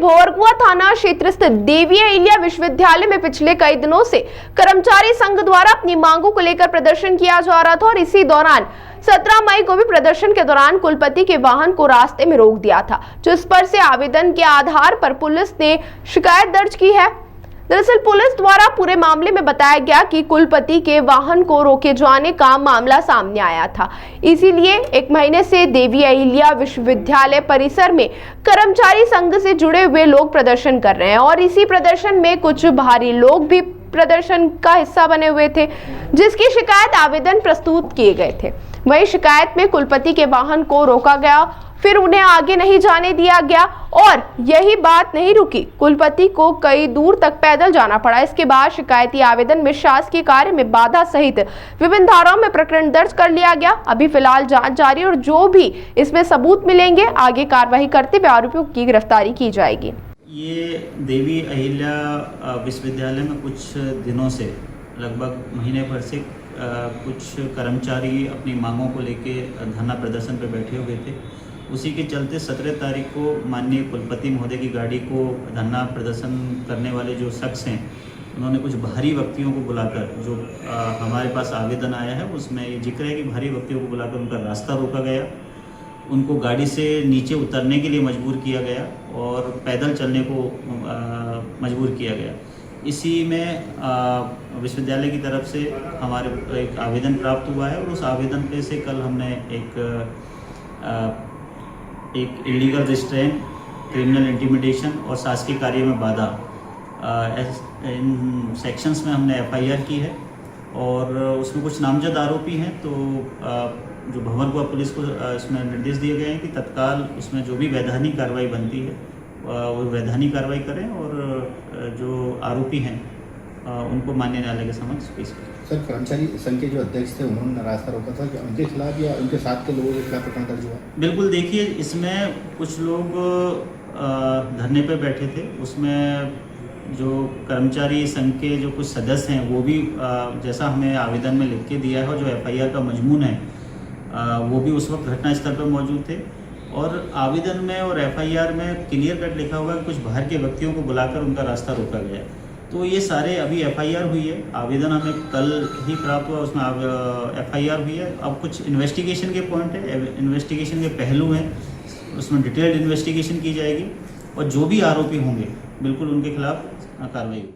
भोरकुआ थाना क्षेत्र स्थित देवी अहिल्या विश्वविद्यालय में पिछले कई दिनों से कर्मचारी संघ द्वारा अपनी मांगों को लेकर प्रदर्शन किया जा रहा था और इसी दौरान 17 मई को भी प्रदर्शन के दौरान कुलपति के वाहन को रास्ते में रोक दिया था, जिस पर से आवेदन के आधार पर पुलिस ने शिकायत दर्ज की है। दरअसल पुलिस द्वारा पूरे मामले में बताया गया कि कुलपति के वाहन को रोके जाने का मामला सामने आया था, इसीलिए 1 महीने से देवी अहिल्या विश्वविद्यालय परिसर में कर्मचारी संघ से जुड़े हुए लोग प्रदर्शन कर रहे हैं और इसी प्रदर्शन में कुछ बाहरी लोग भी प्रदर्शन का हिस्सा बने हुए थे, जिसकी शिकायत आवेदन प्रस्तुत किए गए थे। वहीं शिकायत में कुलपति के वाहन को रोका गया, फिर उन्हें आगे नहीं जाने दिया गया और यही बात नहीं रुकी, कुलपति को कई दूर तक पैदल जाना पड़ा। इसके बाद शिकायती आवेदन में शासकीय कार्य में बाधा सहित विभिन्न धाराओं में प्रकरण दर्ज कर लिया गया। अभी फिलहाल जांच जारी और जो भी इसमें सबूत मिलेंगे आगे कार्रवाई करते हुए आरोपियों की गिरफ्तारी की जाएगी। ये देवी अहिल्या विश्वविद्यालय में कुछ दिनों से लगभग महीने भर से कुछ कर्मचारी अपनी मांगों को लेके धरना प्रदर्शन पर बैठे हुए थे। उसी के चलते 17 तारीख को माननीय कुलपति महोदय की गाड़ी को धरना प्रदर्शन करने वाले जो शख्स हैं, उन्होंने कुछ भारी व्यक्तियों को बुलाकर, जो हमारे पास आवेदन आया है उसमें ये जिक्र है कि भारी व्यक्तियों को बुलाकर उनका रास्ता रोका गया, उनको गाड़ी से नीचे उतरने के लिए मजबूर किया गया और पैदल चलने को मजबूर किया गया। इसी में विश्वविद्यालय की तरफ से हमारे एक आवेदन प्राप्त हुआ है और उस आवेदन पे से कल हमने एक इलीगल रिस्ट्रेन, क्रिमिनल इंटिमिडेशन और शासकीय कार्य में बाधा इन सेक्शंस में हमने FIR की है और उसमें कुछ नामजद आरोपी हैं। तो जो भंवरकुआ पुलिस को इसमें निर्देश दिए गए हैं कि तत्काल उसमें जो भी वैधानिक कार्रवाई बनती है वो वैधानिक कार्रवाई करें और जो आरोपी हैं उनको माननीय न्यायालय के समक्ष पेश करें। सर, कर्मचारी संघ के जो अध्यक्ष थे उन्होंने रास्ता रोका था, क्या उनके खिलाफ या उनके साथ के लोगों के खिलाफ प्रकरण दर्ज हुआ? बिल्कुल, देखिए इसमें कुछ लोग धरने पे बैठे थे, उसमें जो कर्मचारी संघ के जो कुछ सदस्य हैं वो भी जैसा हमें आवेदन में लिख के दिया है और जो FIR का मजमून है वो भी उस वक्त घटनास्थल पर मौजूद थे और आवेदन में और FIR में क्लियर कट लिखा हुआ कि कुछ बाहर के व्यक्तियों को बुलाकर उनका रास्ता रोका गया। तो ये सारे अभी FIR हुई है, आवेदन हमें कल ही प्राप्त हुआ, उसमें FIR हुई है। अब कुछ इन्वेस्टिगेशन के पॉइंट है, इन्वेस्टिगेशन के पहलू हैं, उसमें डिटेल्ड इन्वेस्टिगेशन की जाएगी और जो भी आरोपी होंगे बिल्कुल उनके खिलाफ कार्रवाई होगी।